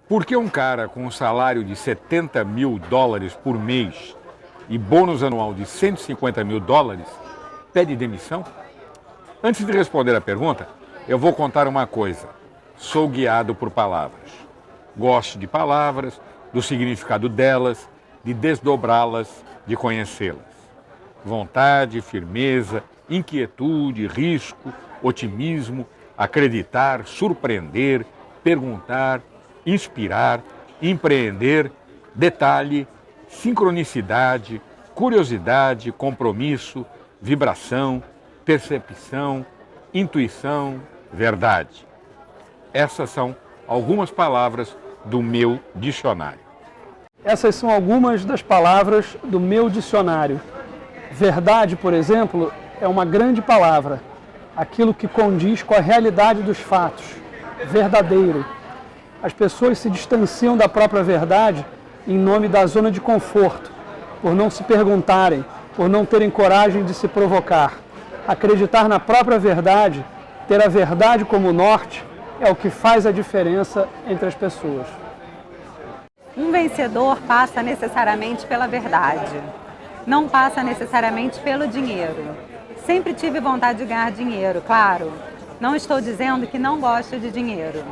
Por que um cara com um salário de 70 mil dólares por mês e bônus anual de 150 mil dólares pede demissão? Antes de responder a pergunta, eu vou contar uma coisa. Sou guiado por palavras. Gosto de palavras, do significado delas, de desdobrá-las, de conhecê-las. Vontade, firmeza, inquietude, risco, otimismo, acreditar, surpreender, perguntar, inspirar, empreender, detalhe, sincronicidade, curiosidade, compromisso, vibração, percepção, intuição, verdade. Essas são algumas palavras do meu dicionário. Essas são algumas das palavras do meu dicionário. Verdade, por exemplo, é uma grande palavra, aquilo que condiz com a realidade dos fatos, verdadeiro. As pessoas se distanciam da própria verdade em nome da zona de conforto, por não se perguntarem, por não terem coragem de se provocar. Acreditar na própria verdade, ter a verdade como norte, é o que faz a diferença entre as pessoas. Um vencedor passa necessariamente pela verdade, não passa necessariamente pelo dinheiro. Sempre tive vontade de ganhar dinheiro, claro. Não estou dizendo que não gosto de dinheiro.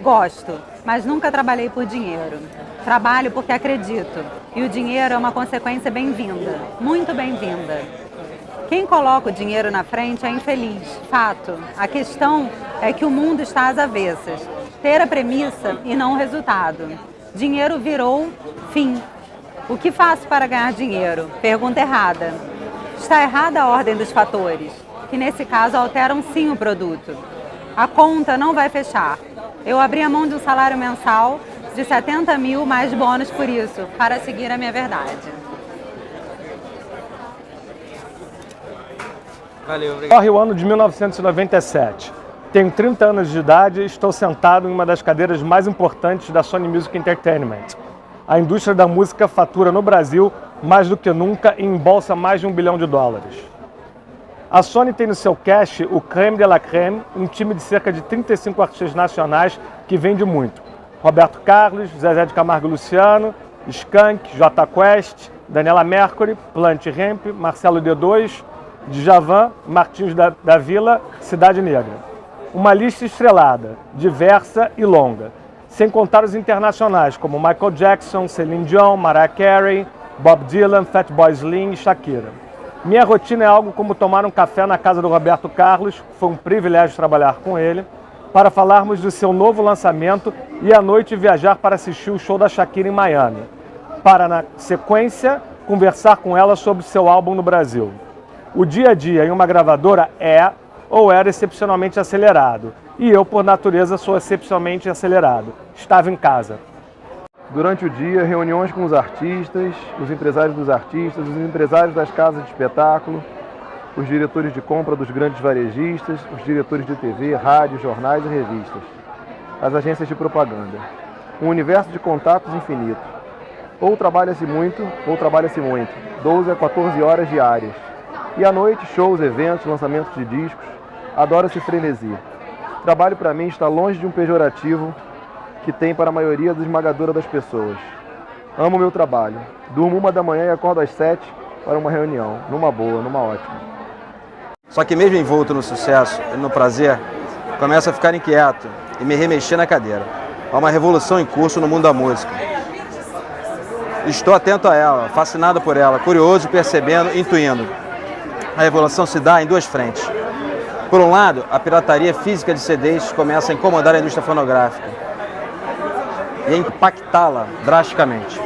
Gosto, mas nunca trabalhei por dinheiro. Trabalho porque acredito. E o dinheiro é uma consequência bem-vinda, muito bem-vinda. Quem coloca o dinheiro na frente é infeliz, fato. A questão é que o mundo está às avessas. Ter a premissa e não o resultado. Dinheiro virou fim. O que faço para ganhar dinheiro? Pergunta errada. Está errada a ordem dos fatores, que nesse caso alteram sim o produto. A conta não vai fechar. Eu abri a mão de um salário mensal de 70 mil mais bônus por isso, para seguir a minha verdade. Valeu, obrigado. Corre o ano de 1997. Tenho 30 anos de idade e estou sentado em uma das cadeiras mais importantes da Sony Music Entertainment. A indústria da música fatura no Brasil mais do que nunca e embolsa mais de $1 bilhão. A Sony tem no seu cash o creme de la creme, um time de cerca de 35 artistas nacionais que vende muito. Roberto Carlos, Zezé de Camargo e Luciano, Skank, Jota Quest, Daniela Mercury, Plant Ramp, Marcelo D2, Djavan, Martins da Vila, Cidade Negra. Uma lista estrelada, diversa e longa, sem contar os internacionais como Michael Jackson, Celine Dion, Mariah Carey, Bob Dylan, Fatboy Slim e Shakira. Minha rotina é algo como tomar um café na casa do Roberto Carlos, foi um privilégio trabalhar com ele, para falarmos do seu novo lançamento e à noite viajar para assistir o show da Shakira em Miami, para na sequência conversar com ela sobre seu álbum no Brasil. O dia a dia em uma gravadora é ou era excepcionalmente acelerado, e eu, por natureza, sou excepcionalmente acelerado. Estava em casa. Durante o dia, reuniões com os artistas, os empresários dos artistas, os empresários das casas de espetáculo, os diretores de compra dos grandes varejistas, os diretores de TV, rádio, jornais e revistas, as agências de propaganda. Um universo de contatos infinito. Ou trabalha-se muito, ou trabalha-se muito. 12 a 14 horas diárias. E à noite, shows, eventos, lançamentos de discos. Adoro-se frenesi. Trabalho para mim está longe de um pejorativo que tem para a maioria esmagadora das pessoas. Amo meu trabalho. Durmo 1 da manhã e acordo às 7 para uma reunião. Numa boa, numa ótima. Só que mesmo envolto no sucesso e no prazer, começo a ficar inquieto e me remexer na cadeira. Há uma revolução em curso no mundo da música. Estou atento a ela, fascinado por ela, curioso, percebendo, intuindo. A revolução se dá em duas frentes. Por um lado, a pirataria física de CDs começa a incomodar a indústria fonográfica e a impactá-la drasticamente.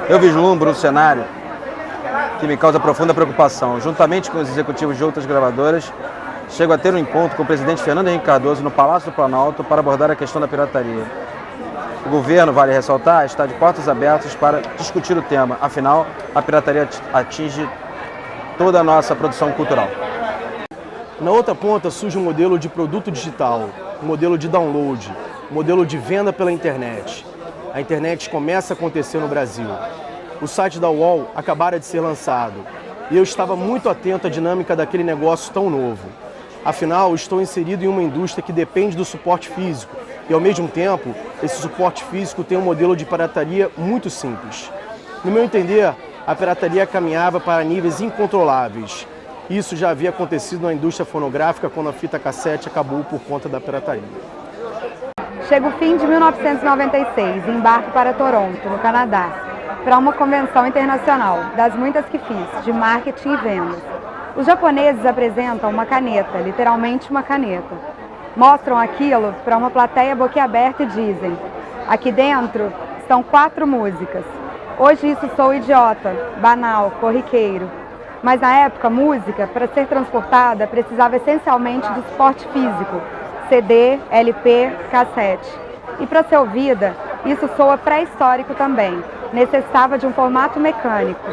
Eu vislumbro um cenário que me causa profunda preocupação. Juntamente com os executivos de outras gravadoras, chego a ter um encontro com o presidente Fernando Henrique Cardoso no Palácio do Planalto para abordar a questão da pirataria. O governo, vale ressaltar, está de portas abertas para discutir o tema. Afinal, a pirataria atinge toda a nossa produção cultural. Na outra ponta surge um modelo de produto digital, um modelo de download, um modelo de venda pela internet. A internet começa a acontecer no Brasil. O site da UOL acabara de ser lançado e eu estava muito atento à dinâmica daquele negócio tão novo. Afinal, estou inserido em uma indústria que depende do suporte físico E ao mesmo tempo, esse suporte físico tem um modelo de pirataria muito simples. No meu entender, a pirataria caminhava para níveis incontroláveis. Isso já havia acontecido na indústria fonográfica quando a fita cassete acabou por conta da pirataria. Chega o fim de 1996 e embarco para Toronto, no Canadá, para uma convenção internacional, das muitas que fiz, de marketing e vendas. Os japoneses apresentam uma caneta, literalmente uma caneta. Mostram aquilo para uma plateia boquiaberta e dizem: aqui dentro estão 4 músicas. Hoje isso sou idiota, banal, corriqueiro. Mas na época, música, para ser transportada, precisava essencialmente de suporte físico, CD, LP, cassete. E para ser ouvida, isso soa pré-histórico também, necessitava de um formato mecânico.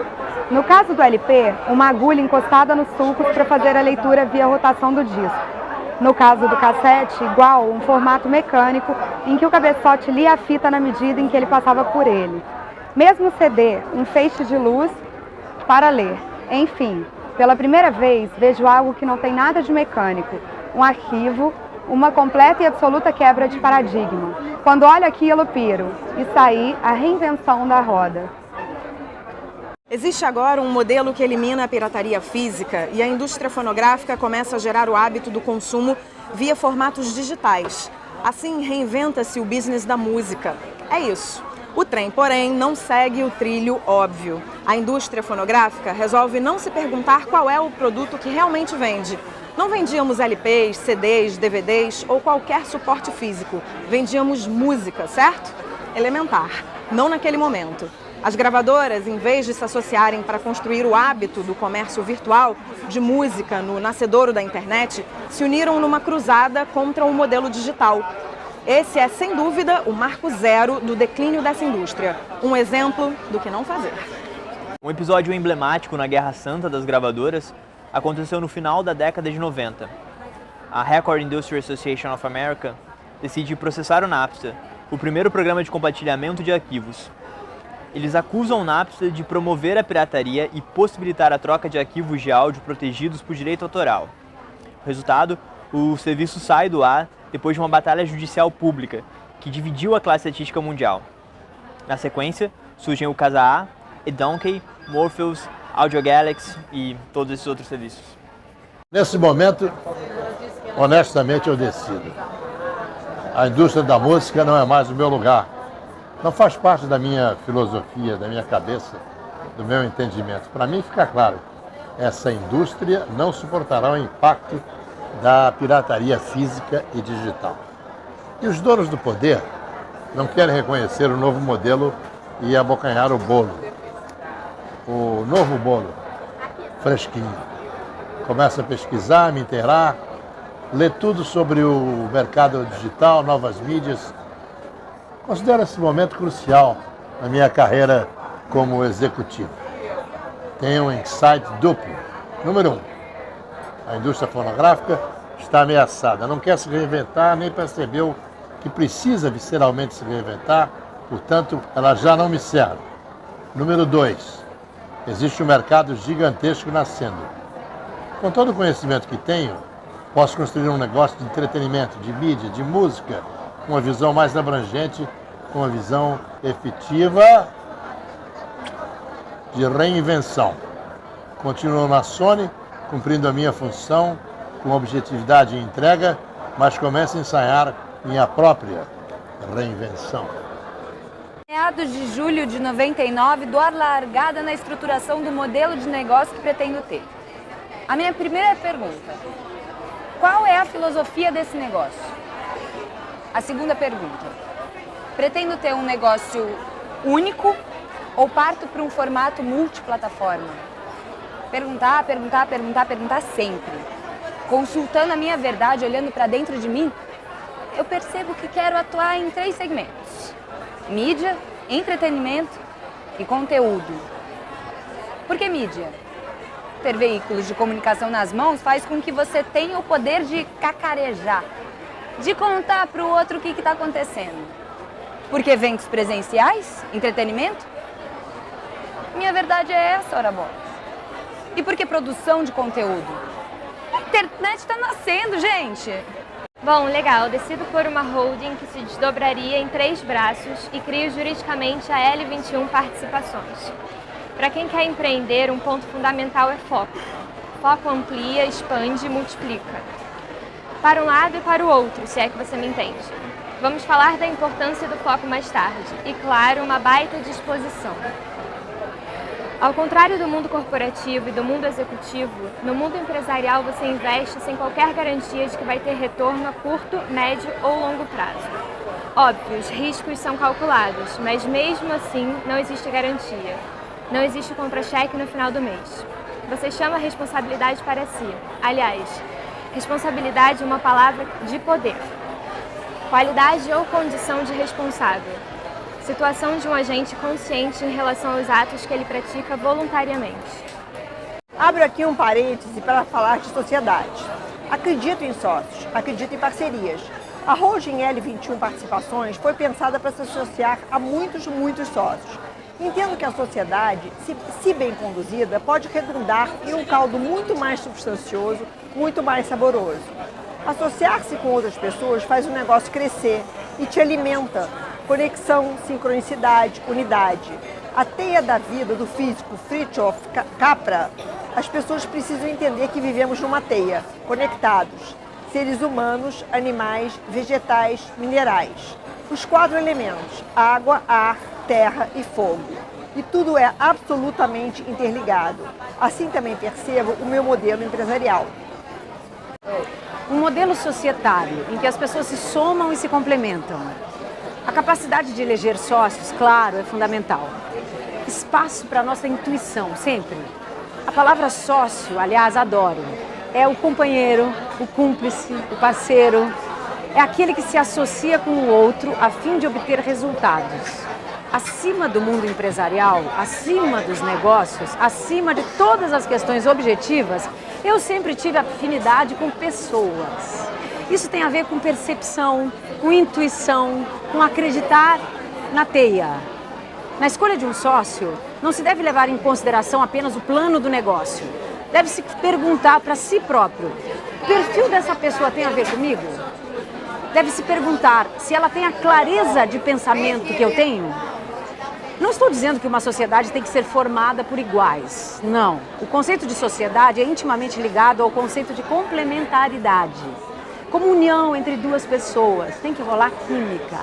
No caso do LP, uma agulha encostada nos sulcos para fazer a leitura via rotação do disco. No caso do cassete, igual, um formato mecânico em que o cabeçote lia a fita na medida em que ele passava por ele. Mesmo o CD, um feixe de luz para ler. Enfim, pela primeira vez vejo algo que não tem nada de mecânico, um arquivo, uma completa e absoluta quebra de paradigma. Quando olho aquilo, piro. Isso aí, a reinvenção da roda. Existe agora um modelo que elimina a pirataria física e a indústria fonográfica começa a gerar o hábito do consumo via formatos digitais. Assim, reinventa-se o business da música. É isso. O trem, porém, não segue o trilho óbvio. A indústria fonográfica resolve não se perguntar qual é o produto que realmente vende. Não vendíamos LPs, CDs, DVDs ou qualquer suporte físico. Vendíamos música, certo? Elementar. Não naquele momento. As gravadoras, em vez de se associarem para construir o hábito do comércio virtual de música no nascedouro da internet, se uniram numa cruzada contra o modelo digital. Esse é, sem dúvida, o marco zero do declínio dessa indústria. Um exemplo do que não fazer. Um episódio emblemático na Guerra Santa das gravadoras aconteceu no final da década de 90. A Record Industry Association of America decide processar o Napster, o primeiro programa de compartilhamento de arquivos. Eles acusam o Napster de promover a pirataria e possibilitar a troca de arquivos de áudio protegidos por direito autoral. O resultado, o serviço sai do ar depois de uma batalha judicial pública, que dividiu a classe artística mundial. Na sequência, surgem o Kazaa, eDonkey, Morpheus, Audio Galaxy e todos esses outros serviços. Nesse momento, honestamente, eu decido. A indústria da música não é mais o meu lugar. Não faz parte da minha filosofia, da minha cabeça, do meu entendimento. Para mim fica claro, essa indústria não suportará o impacto da pirataria física e digital. E os donos do poder não querem reconhecer o novo modelo e abocanhar o bolo. O novo bolo, fresquinho. Começo a pesquisar, me inteirar, ler tudo sobre o mercado digital, novas mídias. Considero esse momento crucial na minha carreira como executivo. Tenho um insight duplo. Número 1, a indústria fonográfica está ameaçada. Não quer se reinventar, nem percebeu que precisa visceralmente se reinventar, portanto, ela já não me serve. Número 2, existe um mercado gigantesco nascendo. Com todo o conhecimento que tenho, posso construir um negócio de entretenimento, de mídia, de música, com uma visão mais abrangente, com uma visão efetiva de reinvenção. Continuo na Sony, cumprindo a minha função com objetividade e entrega, mas começo a ensaiar minha própria reinvenção. Meados de julho de 99, dou a largada na estruturação do modelo de negócio que pretendo ter. A minha primeira pergunta: qual é a filosofia desse negócio? A segunda pergunta: pretendo ter um negócio único ou parto para um formato multiplataforma? Perguntar sempre. Consultando a minha verdade, olhando para dentro de mim, eu percebo que quero atuar em 3 segmentos: mídia, entretenimento e conteúdo. Por que mídia? Ter veículos de comunicação nas mãos faz com que você tenha o poder de cacarejar, de contar para o outro o que está acontecendo. Porque eventos presenciais, entretenimento? Minha verdade é essa, ora bola. E por que produção de conteúdo? A internet está nascendo, gente. Bom, legal. Decido por uma holding que se desdobraria em 3 braços e crio juridicamente a L21 Participações. Para quem quer empreender, um ponto fundamental é foco. Foco amplia, expande e multiplica. Para um lado e para o outro, se é que você me entende. Vamos falar da importância do foco mais tarde. E, claro, uma baita disposição. Ao contrário do mundo corporativo e do mundo executivo, no mundo empresarial você investe sem qualquer garantia de que vai ter retorno a curto, médio ou longo prazo. Óbvio, os riscos são calculados, mas mesmo assim não existe garantia. Não existe contra-cheque no final do mês. Você chama a responsabilidade para si. Aliás, responsabilidade é uma palavra de poder. Qualidade ou condição de responsável. Situação de um agente consciente em relação aos atos que ele pratica voluntariamente. Abro aqui um parêntese para falar de sociedade. Acredito em sócios, acredito em parcerias. A holding L21 Participações foi pensada para se associar a muitos sócios. Entendo que a sociedade, se bem conduzida, pode redundar em um caldo muito mais substancioso, muito mais saboroso. Associar-se com outras pessoas faz o negócio crescer e te alimenta. Conexão, sincronicidade, unidade. A teia da vida do físico Fritjof Capra, as pessoas precisam entender que vivemos numa teia, conectados. Seres humanos, animais, vegetais, minerais. Os 4 elementos, água, ar, terra e fogo. E tudo é absolutamente interligado. Assim também percebo o meu modelo empresarial. Um modelo societário em que as pessoas se somam e se complementam. A capacidade de eleger sócios, claro, é fundamental. Espaço para a nossa intuição, sempre. A palavra sócio, aliás, adoro. É o companheiro, o cúmplice, o parceiro. É aquele que se associa com o outro a fim de obter resultados. Acima do mundo empresarial, acima dos negócios, acima de todas as questões objetivas, eu sempre tive afinidade com pessoas. Isso tem a ver com percepção, com intuição, com acreditar na teia. Na escolha de um sócio, não se deve levar em consideração apenas o plano do negócio. Deve-se perguntar para si próprio, o perfil dessa pessoa tem a ver comigo? Deve-se perguntar se ela tem a clareza de pensamento que eu tenho. Não estou dizendo que uma sociedade tem que ser formada por iguais. Não. O conceito de sociedade é intimamente ligado ao conceito de complementaridade. Comunhão entre 2 pessoas, tem que rolar química.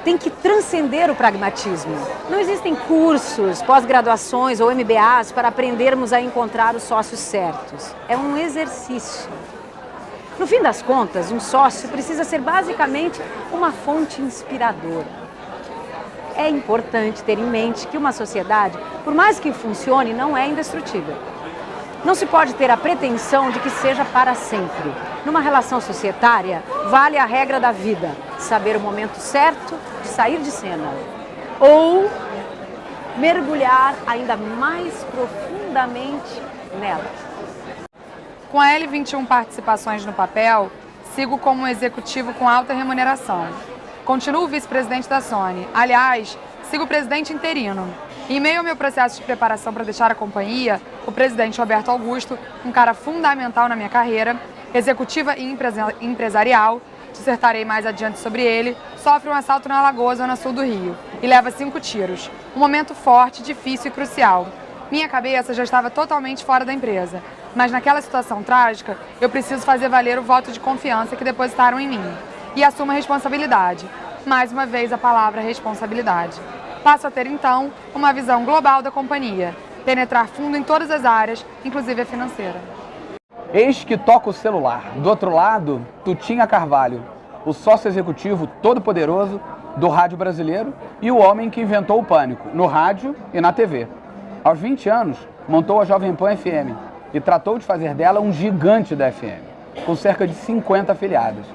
Tem que transcender o pragmatismo. Não existem cursos, pós-graduações ou MBAs para aprendermos a encontrar os sócios certos. É um exercício. No fim das contas, um sócio precisa ser basicamente uma fonte inspiradora. É importante ter em mente que uma sociedade, por mais que funcione, não é indestrutível. Não se pode ter a pretensão de que seja para sempre. Numa relação societária, vale a regra da vida, saber o momento certo de sair de cena. Ou mergulhar ainda mais profundamente nela. Com a L21 Participações no papel, sigo como um executivo com alta remuneração. Continuo vice-presidente da Sony. Aliás, sigo o presidente interino. Em meio ao meu processo de preparação para deixar a companhia, o presidente Roberto Augusto, um cara fundamental na minha carreira, executiva e empresarial, dissertarei mais adiante sobre ele, sofre um assalto na Alagoas, zona sul do Rio, e leva 5 tiros. Um momento forte, difícil e crucial. Minha cabeça já estava totalmente fora da empresa, mas naquela situação trágica, eu preciso fazer valer o voto de confiança que depositaram em mim. E assumo a responsabilidade. Mais uma vez a palavra responsabilidade. Passo a ter, então, uma visão global da companhia, penetrar fundo em todas as áreas, inclusive a financeira. Eis que toca o celular. Do outro lado, Tutinha Carvalho, o sócio executivo todo-poderoso do rádio brasileiro e o homem que inventou o pânico, no rádio e na TV. Aos 20 anos, montou a Jovem Pan FM e tratou de fazer dela um gigante da FM, com cerca de 50 afiliados.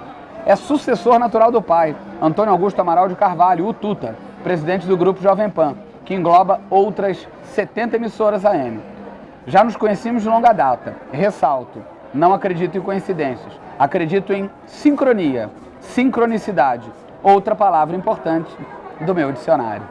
É sucessor natural do pai, Antônio Augusto Amaral de Carvalho, o Tuta, presidente do Grupo Jovem Pan, que engloba outras 70 emissoras AM. Já nos conhecemos de longa data. Ressalto, não acredito em coincidências. Acredito em sincronia, sincronicidade, outra palavra importante do meu dicionário.